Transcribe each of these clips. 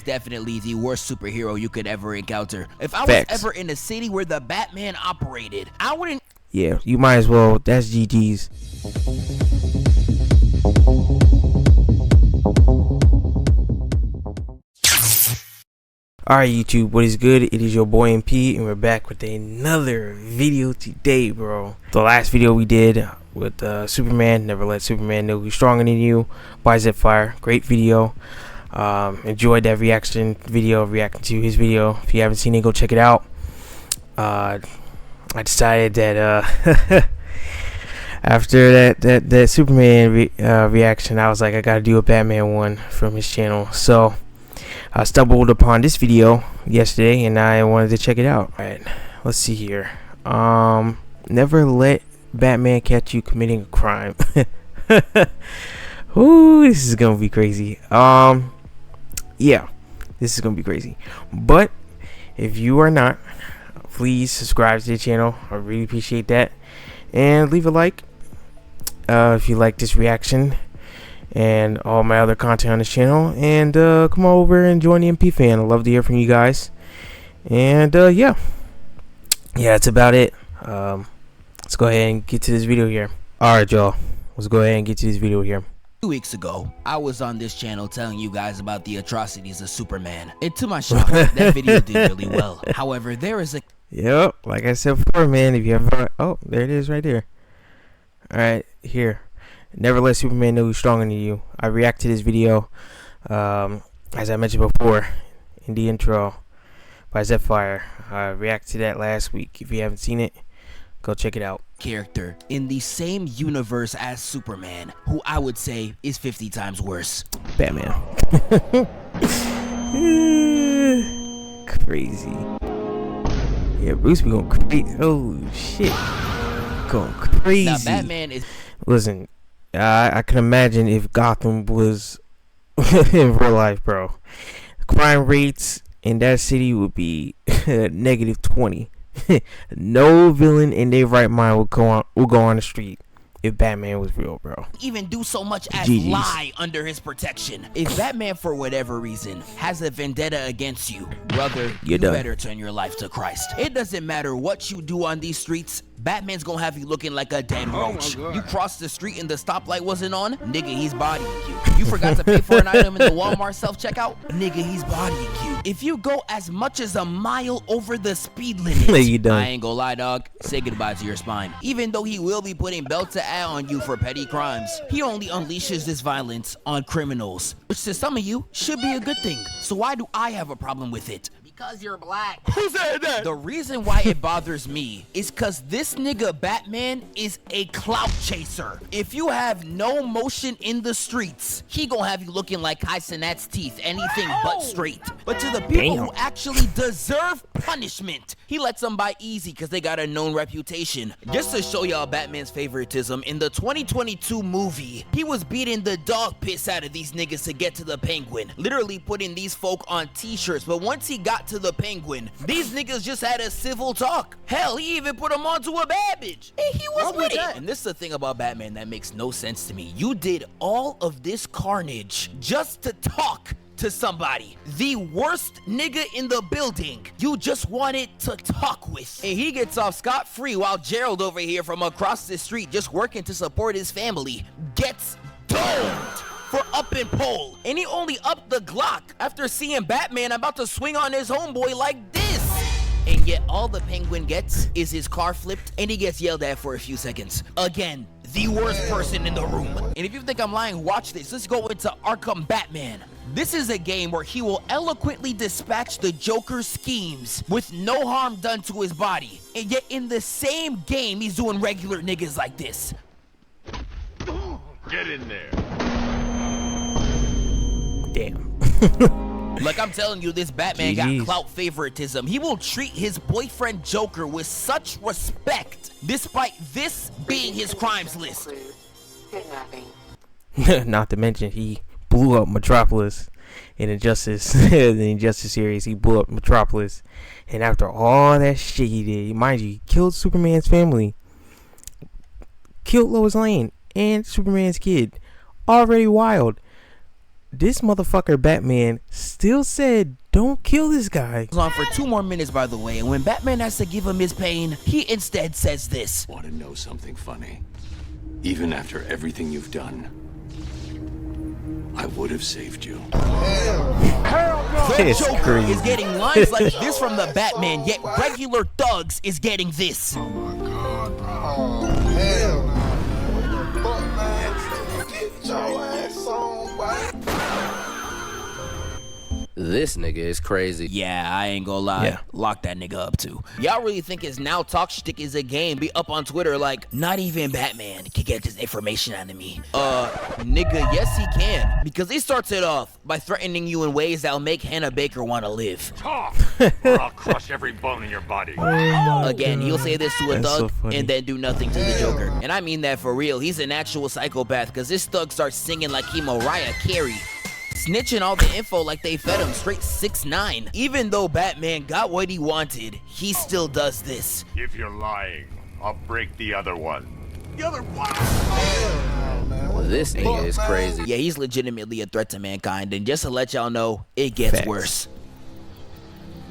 definitely the worst superhero you could ever encounter. If I was Facts. ever in a city where the Batman operated, I wouldn't. Yeah, you might as well. That's GG's. Alright, YouTube, what is good? It is your boy MP, and we're back with another video today, bro. The last video we did with Superman, Never Let Superman Know Who's Stronger Than You by Zephfire. Great video. Enjoyed that reaction video, reacting to his video. If you haven't seen it, go check it out. I decided that after that Superman reaction, I was like, I gotta do a Batman one from his channel. So I stumbled upon this video yesterday and I wanted to check it out. Alright, let's see here. Never let Batman catch you committing a crime. Ooh, this is gonna be crazy. Yeah, this is gonna be crazy. But if you are not, please subscribe to the channel. I really appreciate that. And leave a like if you like this reaction and all my other content on this channel, and come over and join the MP fan. I love to hear from you guys. And yeah, that's about it. Let's go ahead and get to this video here. Alright, y'all, let's go ahead and get to this video here. 2 weeks ago, I was on this channel telling you guys about the atrocities of Superman, and to my shock, that video did really well. However, there is a Yep, like I said before, man, if you ever, oh, there it is right there. Alright, here. Never let Superman know who's stronger than you. I react to this video, as I mentioned before in the intro, by Zephfire. I reacted to that last week. If you haven't seen it, go check it out. character in the same universe as Superman, who I would say is 50 times worse. Batman. Crazy. Yeah, Bruce be going crazy. Oh shit, going crazy. Now Batman is. Listen, I can imagine if Gotham was in real life, bro. Crime rates in that city would be -20. No villain in their right mind will go on the street if Batman was real, bro. Even do so much as GG's. lie under his protection. If Batman, for whatever reason, has a vendetta against you, brother, you done. better turn your life to Christ. It doesn't matter what you do on these streets, Batman's gonna have you looking like a dead roach. You crossed the street and the stoplight wasn't on, nigga, he's bodying you. You forgot to pay for an item in the Walmart self-checkout, nigga, he's bodying you. If you go as much as a mile over the speed limit, You done. I ain't gonna lie, dog, say goodbye to your spine. Even though he will be putting belt to ass on you for petty crimes, he only unleashes this violence on criminals, which to some of you should be a good thing. So why do I have a problem with it? Because you're black. Who said that? The reason why it bothers me is because this nigga Batman is a clout chaser. If you have no motion in the streets, he gonna have you looking like Kai Cenat's teeth, anything but straight. But to the people who actually deserve punishment, he lets them by easy because they got a known reputation. Just to show y'all Batman's favoritism, in the 2022 movie, he was beating the dog piss out of these niggas to get to the Penguin, literally putting these folk on t-shirts. But once he got to the Penguin, these niggas just had a civil talk. Hell, he even put him onto a bad bitch, and he was with it. And this is the thing about Batman that makes no sense to me. You did all of this carnage just to talk to somebody, the worst nigga in the building. You just wanted to talk with, and he gets off scot-free while Gerald over here from across the street, just working to support his family, gets domed for up and pole. And he only upped the Glock after seeing Batman about to swing on his homeboy like this. And yet all the Penguin gets is his car flipped and he gets yelled at for a few seconds. Again, the worst person in the room. And if you think I'm lying, watch this. Let's go into Arkham Batman. This is a game where he will eloquently dispatch the Joker's schemes with no harm done to his body. And yet in the same game, he's doing regular niggas like this. Get in there. Damn. Like I'm telling you, this Batman got clout favoritism. He will treat his boyfriend Joker with such respect, despite this being his crimes list. Not to mention, he blew up Metropolis in Injustice, the Injustice series. He blew up Metropolis, and after all that shit he did, mind you, he killed Superman's family, killed Lois Lane and Superman's kid. Already wild. this motherfucker Batman still said, don't kill this guy. On for 2 more minutes, by the way, and when Batman has to give him his pain, he instead says this. Want to know something funny? Even after everything you've done, I would have saved you. The Joker crazy. is getting lines like this from the Batman, yet regular thugs is getting this. Oh my god, bro. Oh, hell no. Fuck, man. Get your ass on, boy. This nigga is crazy. Yeah, I ain't gonna lie. Yeah. Lock that nigga up too. Y'all really think his now talk shtick is a game? Be up on Twitter like, not even Batman can get this information out of me. Nigga, yes he can. Because he starts it off by threatening you in ways that'll make Hannah Baker wanna live. Talk, or I'll crush every bone in your body. Again, he'll say this to a That's so thug funny. and then do nothing to the Joker. And I mean that for real. He's an actual psychopath because this thug starts singing like he Mariah Carey. Snitching all the info like they fed him straight 6ix9ine. Even though Batman got what he wanted, he still does this. If you're lying, I'll break the other one. The other one? This nigga is crazy. Yeah, he's legitimately a threat to mankind, and just to let y'all know, it gets Facts. worse.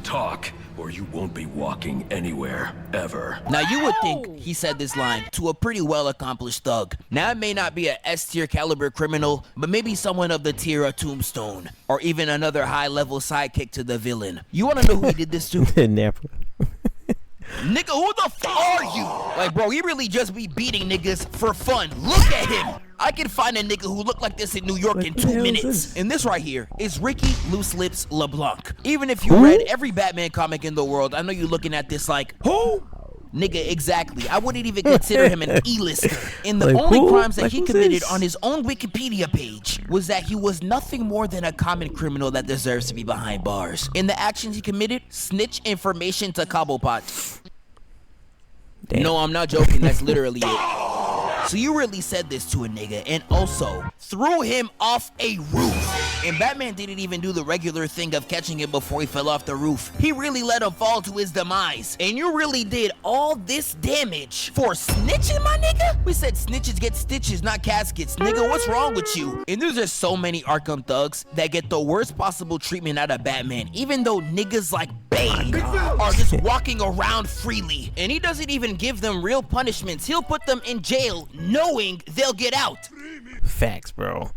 Talk, or you won't be walking anywhere, ever. Now you would think he said this line to a pretty well-accomplished thug. Now it may not be a S-tier caliber criminal, but maybe someone of the tier of Tombstone, or even another high-level sidekick to the villain. You wanna know who he did this to? Never. Nigga, who the f are you? Like, bro, he really just be beating niggas for fun. Look at him. I can find a nigga who looked like this in New York What in the 2 hell is minutes. this? And this right here is Ricky Loose Lips LeBlanc. Even if you read every Batman comic in the world, I know you're looking at this like, who? Nigga, exactly. I wouldn't even consider him an E-lister. And the Like, only who? crimes that Like, he who's committed this? on his own Wikipedia page was that he was nothing more than a common criminal that deserves to be behind bars. In the actions he committed, snitch information to Cobblepot. Damn. No, I'm not joking. That's literally it. So you really said this to a nigga and also threw him off a roof. And Batman didn't even do the regular thing of catching him before he fell off the roof. He really let him fall to his demise. And you really did all this damage for snitching, my nigga? We said snitches get stitches, not caskets. Nigga, what's wrong with you? And there's just so many Arkham thugs that get the worst possible treatment out of Batman, even though niggas like Bane are just walking around freely. And he doesn't even give them real punishments. He'll put them in jail knowing they'll get out. Facts, bro.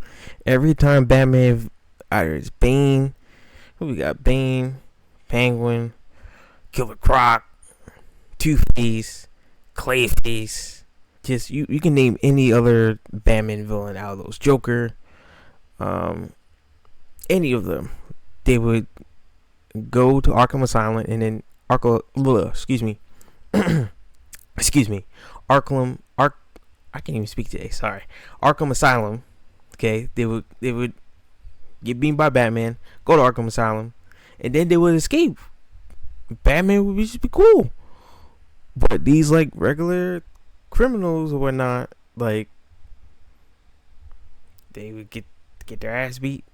Every time Batman, either it's Bane, who we got? Bane, Penguin, Killer Croc, Two-Face, Clayface. Just you can name any other Batman villain out of those. Joker, any of them. They would go to Arkham Asylum and then excuse me, I can't even speak today. Sorry, Arkham Asylum. Okay, they would get beaten by Batman, go to Arkham Asylum, and then they would escape. Batman would just be cool. But these like regular criminals or whatnot, like they would get their ass beat.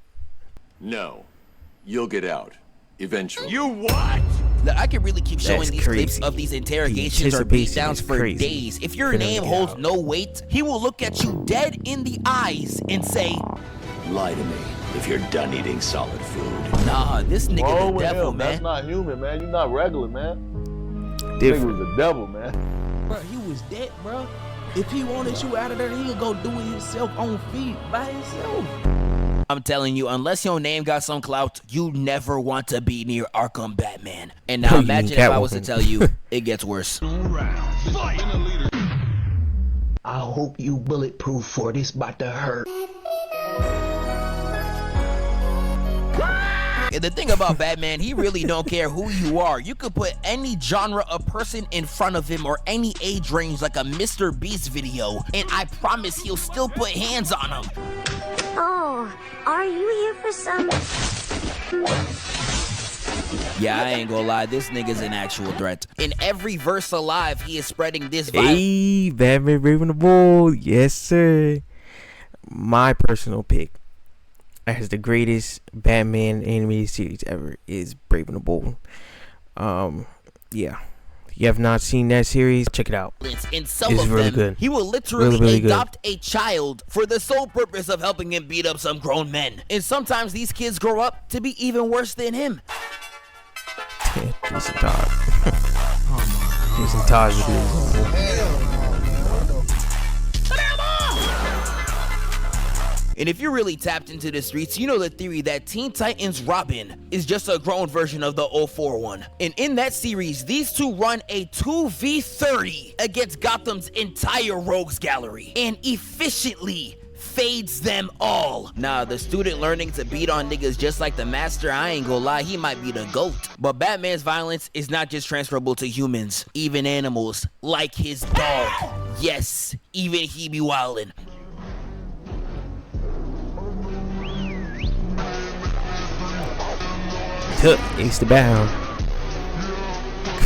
No, you'll get out, eventually. You what? Look, I can really keep showing That's these clips crazy. of these The interrogations or anticipation beatdowns is for crazy. days. If your For them to name get holds out. no weight, he will look at you dead in the eyes and say, Lie to me if you're done eating solid food. nah, this nigga Wrong the with devil, him. That's man. not human, man. You're not regular, man. Nigga Different. was a devil, man. Bro, he was dead, bro. If he wanted you out of there, he'll go do it himself on feet by himself. I'm telling you, unless your name got some clout, you never want to be near Arkham Batman. And now You imagine mean if I was to Catwoman. tell you, it gets worse. I hope you bulletproof for this about to hurt. And the thing about Batman, he really don't care who you are. You could put any genre of person in front of him or any age range like a Mr. Beast video, and I promise he'll still put hands on him. Oh, are you here for some? Yeah, I ain't gonna lie, this nigga's an actual threat. In every verse alive, he is spreading this vibe. Hey, Batman Brave and the Bold. Yes, sir. My personal pick as the greatest Batman animated series ever is Brave and the Bold. Yeah. you have not seen that series, check it out. In some It's of really them, good. he will literally Really good. adopt a child for the sole purpose of helping him beat up some grown men. And sometimes these kids grow up to be even worse than him. Jason Todd. Jason Todd with this. And if you're really tapped into the streets, you know the theory that Teen Titans Robin is just a grown version of the 04 one. And in that series, these two run a 2v30 against Gotham's entire rogues gallery and efficiently fades them all. Nah, the student learning to beat on niggas just like the master, I ain't gonna lie, he might be the GOAT. But Batman's violence is not just transferable to humans, even animals, like his dog. Yes, even he be wildin'. Ace the Bathound.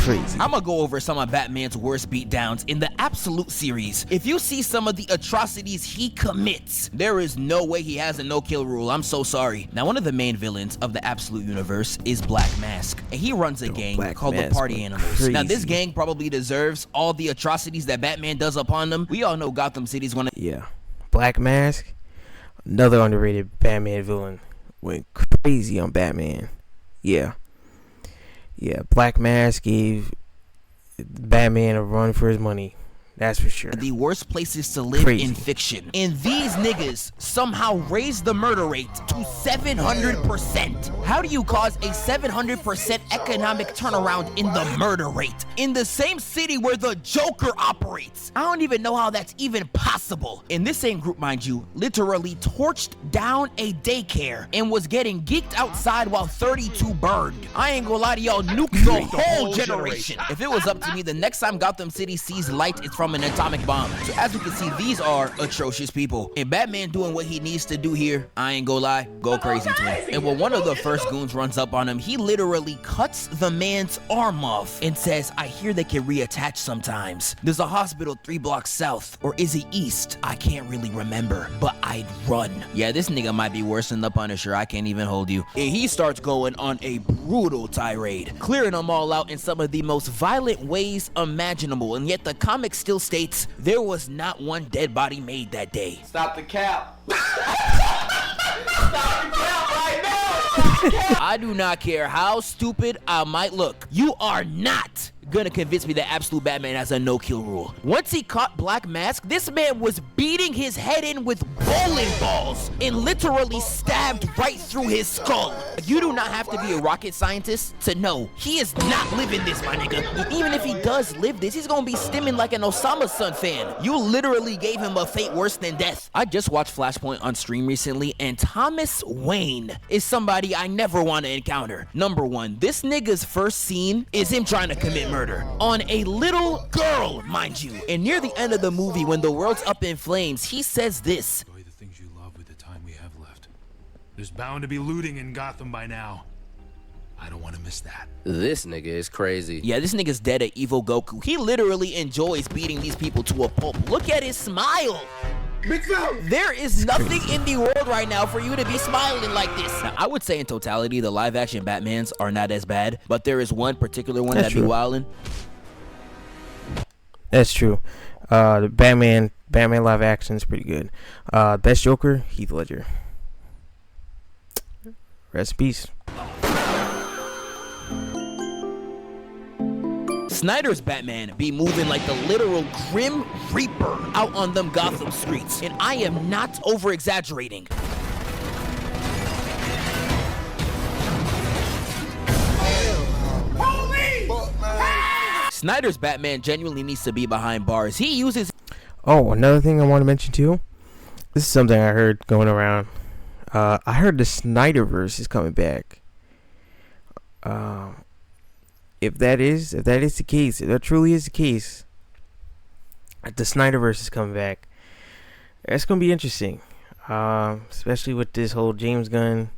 Crazy. I'm gonna go over some of Batman's worst beatdowns in the Absolute series. If you see some of the atrocities he commits, there is no way he has a no-kill rule. I'm so sorry. Now, one of the main villains of the Absolute universe is Black Mask, and he runs a gang called the Party Animals. Crazy. Now, this gang probably deserves all the atrocities that Batman does upon them. We all know Gotham City's one of— Yeah. Black Mask, another underrated Batman villain. Went crazy on Batman. Yeah. Black Mask gave Batman a run for his money. That's for sure. The worst places to live in fiction. And these niggas somehow raised the murder rate to 700%. How do you cause a 700% economic turnaround in the murder rate in the same city where the Joker operates? I don't even know how that's even possible. And this same group, mind you, literally torched down a daycare and was getting geeked outside while 32 burned. I ain't gonna lie to y'all, nuke the whole generation. If it was up to me, the next time Gotham City sees light, it's from an atomic bomb. So as you can see, these are atrocious people. And Batman doing what he needs to do here, I ain't gonna lie, go crazy to him. And when one of the first goons runs up on him, he literally cuts the man's arm off and says, I hear they can reattach sometimes. There's a hospital 3 blocks south, or is it east? I can't really remember, but I'd run. Yeah, this nigga might be worse than the Punisher, I can't even hold you. And he starts going on a brutal tirade, clearing them all out in some of the most violent ways imaginable. And yet the comic still states there was not one dead body made that day. Stop the cap. Stop the cap right now. I do not care how stupid I might look. You are not gonna convince me that Absolute Batman has a no-kill rule. Once he caught Black Mask, this man was beating his head in with bowling balls and literally stabbed right through his skull. You do not have to be a rocket scientist to know he is not living this, my nigga. And even if he does live this, he's gonna be stimming like an Osama son fan. You literally gave him a fate worse than death. I just watched Flashpoint on stream recently, and Thomas Wayne is somebody I never want to encounter. Number one, this nigga's first scene is him trying to commit murder on a little girl, mind you. And near the end of the movie, when the world's up in flames, he says this. Enjoy the things you love with the time we have left. There's bound to be looting in Gotham by now. I don't want to miss that. This nigga is crazy. Yeah, this nigga's dead at Evil Goku. He literally enjoys beating these people to a pulp. Look at his smile. There is nothing in the world right now for you to be smiling like this. Now, I would say in totality, the live action Batmans are not as bad, but there is one particular one that be wildin'. That's true. The Batman live action is pretty good. Best Joker, Heath Ledger. Rest in peace. Snyder's Batman be moving like the literal Grim Reaper out on them Gotham streets, and I am not over-exaggerating. Snyder's Batman genuinely needs to be behind bars. He uses— Oh, another thing I want to mention too. This is something I heard going around. I heard the Snyderverse is coming back. If that is the case, if that truly is the case, the Snyderverse is coming back, that's gonna be interesting. Especially with this whole James Gunn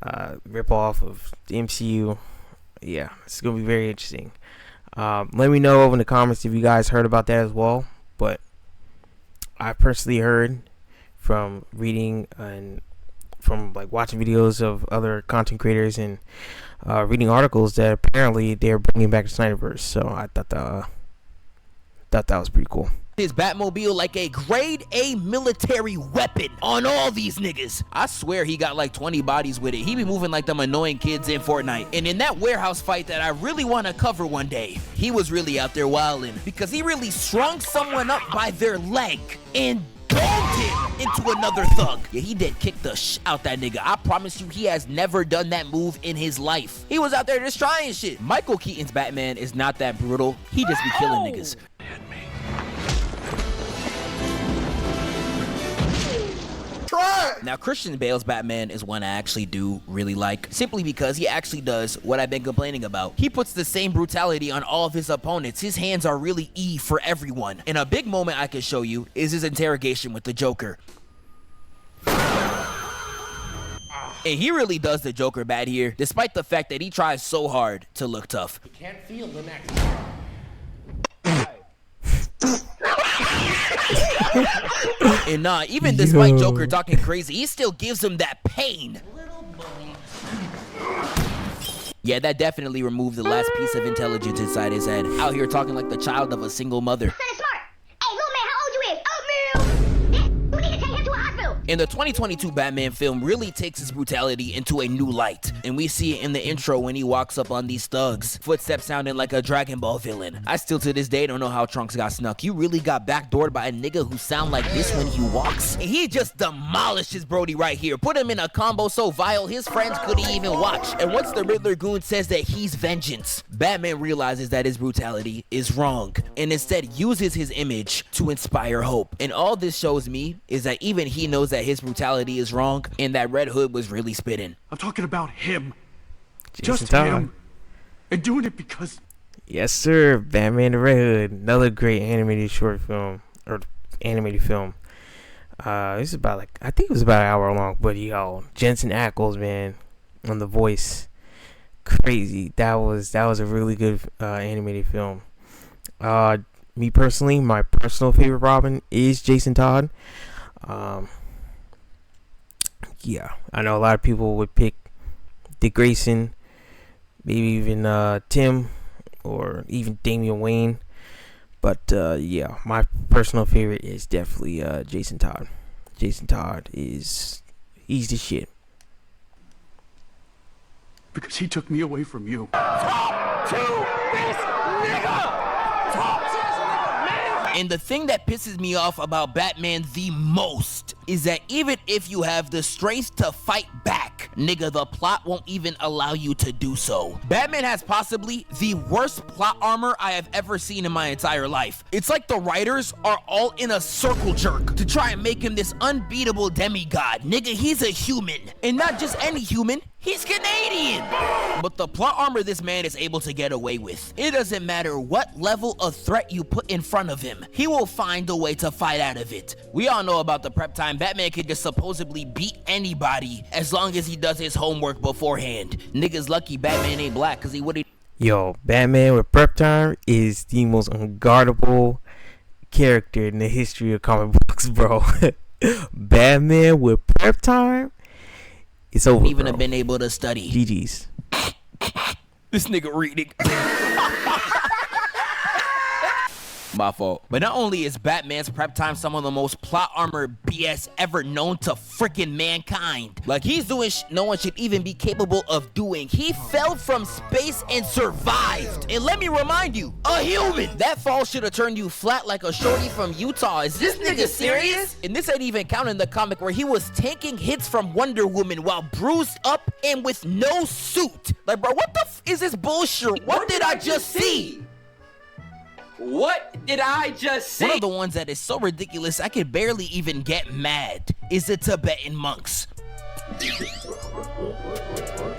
ripoff of the MCU. Yeah, it's gonna be very interesting. Let me know over in the comments if you guys heard about that as well. But I personally heard from reading and from like watching videos of other content creators and reading articles that apparently they're bringing back the Snyderverse. So I thought that was pretty cool. His Batmobile like a grade A military weapon on all these niggas. I swear he got like 20 bodies with it. He be moving like them annoying kids in Fortnite. And in that warehouse fight that I really want to cover one day, he was really out there wilding because he really strung someone up by their leg and domed him into another thug. Yeah, he did kick the out that nigga. I promise you, he has never done that move in his life. He was out there just trying shit. Michael Keaton's Batman is not that brutal. He just be killing niggas. Now, Christian Bale's Batman is one I actually do really like, simply because he actually does what I've been complaining about. He puts the same brutality on all of his opponents. His hands are really E for everyone. And a big moment I can show you is his interrogation with the Joker. And he really does the Joker bad here, despite the fact that he tries so hard to look tough. You can't feel the next. And nah, even despite Joker talking crazy, he still gives him that pain. Yeah, that definitely removed the last piece of intelligence inside his head. Out here talking like the child of a single mother. And the 2022 Batman film really takes his brutality into a new light. And we see it in the intro when he walks up on these thugs, footsteps sounding like a Dragon Ball villain. I still to this day don't know how Trunks got snuck. You really got backdoored by a nigga who sound like this when he walks? And he just demolishes Brody right here. Put him in a combo so vile his friends couldn't even watch. And once the Riddler goon says that he's vengeance, Batman realizes that his brutality is wrong and instead uses his image to inspire hope. And all this shows me is that even he knows that his brutality is wrong and that Red Hood was really spitting. I'm talking about him. Jason Just Todd. him. And doing it because... Yes, sir. Batman the Red Hood. Another great animated short film. Or animated film. This is about like... I think it was about an hour long. But yo, Jensen Ackles, man. On the voice. Crazy. That was a really good animated film. Me personally, my personal favorite Robin is Jason Todd. Yeah, I know a lot of people would pick Dick Grayson, maybe even Tim, or even Damian Wayne. But yeah, my personal favorite is definitely Jason Todd. Jason Todd he's the shit. Because he took me away from you. Talk to this nigga! Talk to this nigga, man! And the thing that pisses me off about Batman the most is that even if you have the strength to fight back, nigga, the plot won't even allow you to do so. Batman has possibly the worst plot armor I have ever seen in my entire life. It's like the writers are all in a circle jerk to try and make him this unbeatable demigod. Nigga, he's a human. And not just any human, he's Canadian. But the plot armor this man is able to get away with, it doesn't matter what level of threat you put in front of him, he will find a way to fight out of it. We all know about the prep time. Batman can just supposedly beat anybody as long as he does his homework beforehand. Niggas lucky Batman ain't black because he would've... Yo, Batman with prep time is the most unguardable character in the history of comic books, bro. Batman with prep time, it's over, even bro. Have been able to study. GG's. This nigga reading. My fault. But not only is Batman's prep time some of the most plot armor BS ever known to freaking mankind. Like, he's doing no one should even be capable of doing. He fell from space and survived. And let me remind you, a human. That fall should have turned you flat like a shorty from Utah. Is this nigga serious? And this ain't even counting the comic where he was taking hits from Wonder Woman while bruised up and with no suit. Like, bro, what the f is this bullshit? What did I just see? What did I just see? One of the ones that is so ridiculous I could barely even get mad is the Tibetan monks.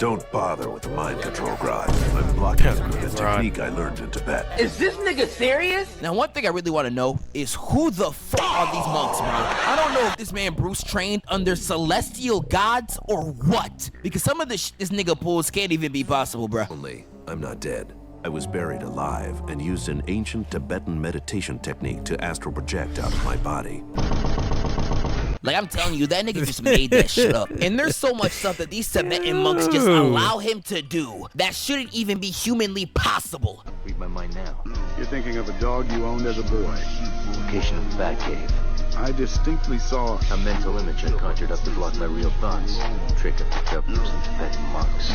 Don't bother with the mind control grind. I'm blocking you with a technique I learned in Tibet. Is this nigga serious? Now, one thing I really want to know is who the fuck are these monks, bro? I don't know if this man Bruce trained under celestial gods or what, because some of this nigga pulls can't even be possible, bro. Only, I'm not dead. I was buried alive and used an ancient Tibetan meditation technique to astral project out of my body. Like, I'm telling you, that nigga just made that shit up. And there's so much stuff that these Tibetan monks just allow him to do that shouldn't even be humanly possible. Read my mind now. You're thinking of a dog you owned as a boy. Location of the Batcave. I distinctly saw a mental image I conjured up to block my real thoughts. Trick I picked up from some Tibetan monks.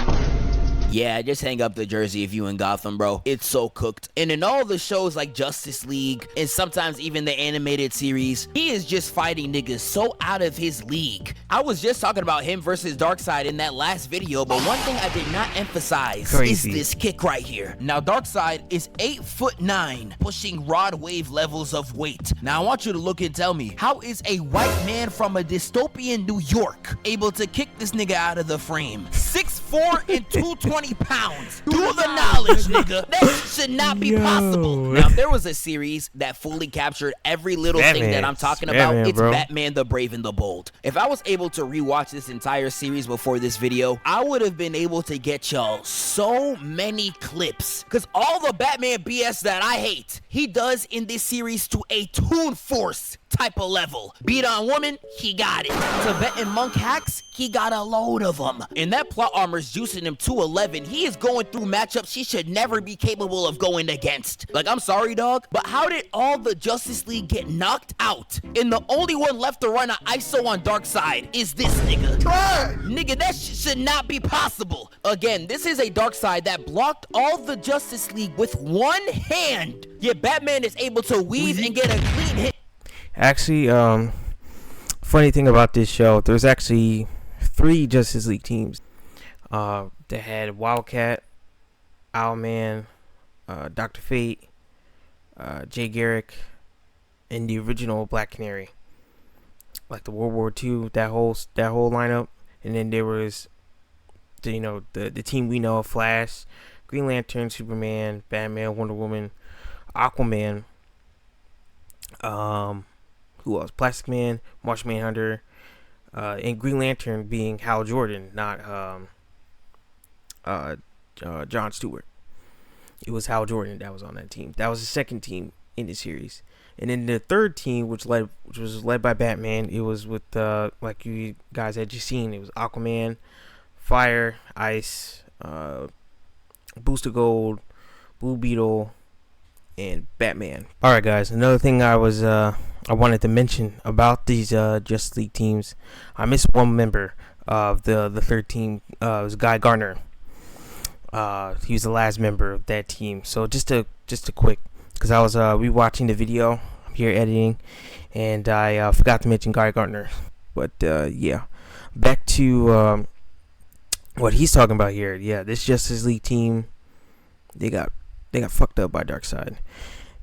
Yeah, just hang up the jersey if you in Gotham, bro. It's so cooked. And in all the shows like Justice League and sometimes even the animated series, he is just fighting niggas so out of his league. I was just talking about him versus Darkseid in that last video, but one thing I did not emphasize is this kick right here. Now, Darkseid is 8'9", pushing rod wave levels of weight. Now, I want you to look and tell me, how is a white man from a dystopian New York able to kick this nigga out of the frame? 6'4" and 220 pounds. Do the knowledge, nigga. That should not be possible. Now, if there was a series that fully captured every little thing that I'm talking about, it's Batman the Brave and the Bold. If I was able to rewatch this entire series before this video, I would have been able to get y'all so many clips. Because all the Batman BS that I hate, he does in this series to a Toon Force type of level. Beat on woman, he got it. Tibetan monk hacks, he got a load of them. And that plot armor's juicing him to 11. He is going through matchups he should never be capable of going against. Like, I'm sorry, dog, but how did all the Justice League get knocked out? And the only one left to run an ISO on Darkseid is this nigga. Nigga, that should not be possible. Again, this is a Darkseid that blocked all the Justice League with one hand. Yet Batman is able to weave and get a clean hit. Actually, funny thing about this show, there's actually 3 Justice League teams. They had Wildcat, Owlman, Dr. Fate, Jay Garrick, and the original Black Canary. Like the World War II, that whole lineup. And then there was the team we know of: Flash, Green Lantern, Superman, Batman, Wonder Woman, Aquaman. Who else? Plastic Man, Martian Manhunter, and Green Lantern being Hal Jordan, not John Stewart. It was Hal Jordan that was on that team. That was the second team in the series. And then the third team, which was led by Batman, it was with like you guys had just seen. It was Aquaman, Fire, Ice, Booster Gold, Blue Beetle, and Batman. Alright guys, another thing I wanted to mention about these Justice League teams, I missed one member of the third team. It was Guy Gardner. He was the last member of that team. So just a quick, because I was rewatching the video here editing, and I forgot to mention Guy Gardner. But yeah, back to what he's talking about here. Yeah, this Justice League team, they got fucked up by Darkseid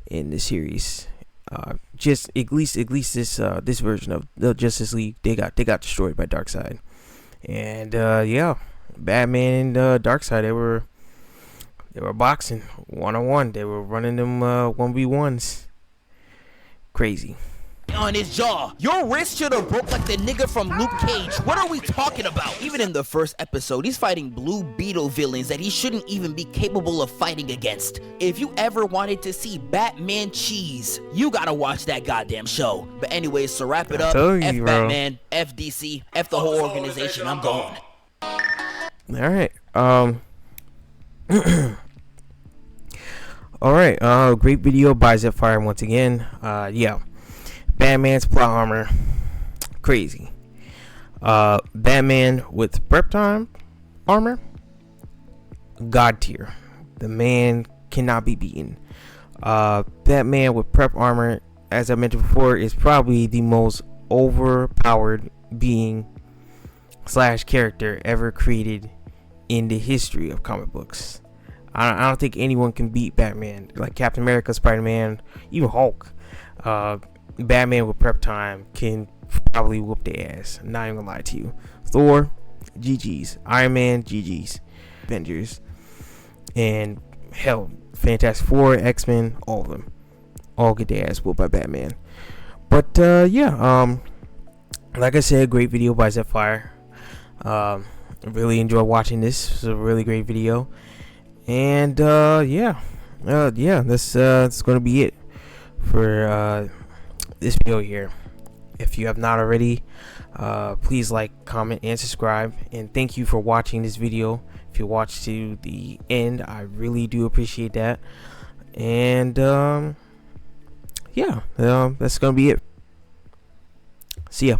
in the series. Just at least this version of the Justice League, they got destroyed by Darkseid. And yeah, Batman and Darkseid, they were boxing 1-on-1. They were running them 1v1s. Crazy. On his jaw, your wrist should have broke like the nigga from Luke Cage. What are we talking about? Even in the first episode, he's fighting Blue Beetle villains that he shouldn't even be capable of fighting against. If you ever wanted to see Batman cheese, you gotta watch that goddamn show. But anyways, to wrap it up, F Batman, F DC, F the whole organization. I'm going. Alright, alright, great video by Zephfire once again. Yeah, Batman's plot armor, crazy. Batman with prep time armor, god tier. The man cannot be beaten. Batman with prep armor, as I mentioned before, is probably the most overpowered being / character ever created in the history of comic books. I don't think anyone can beat Batman. Like Captain America, Spider-Man, even Hulk. Batman with prep time can probably whoop their ass. I'm not even gonna lie to you. Thor, GG's. Iron Man, GG's. Avengers, and hell, Fantastic Four, X-Men, all of them, all get their ass whooped by Batman. But yeah, like I said, great video by Zephfire. Really enjoy watching this. It's a really great video. And yeah, that's gonna be it for this video here. If you have not already, please like, comment, and subscribe. And thank you for watching this video. If you watched to the end, I really do appreciate that. And yeah, that's gonna be it. See ya.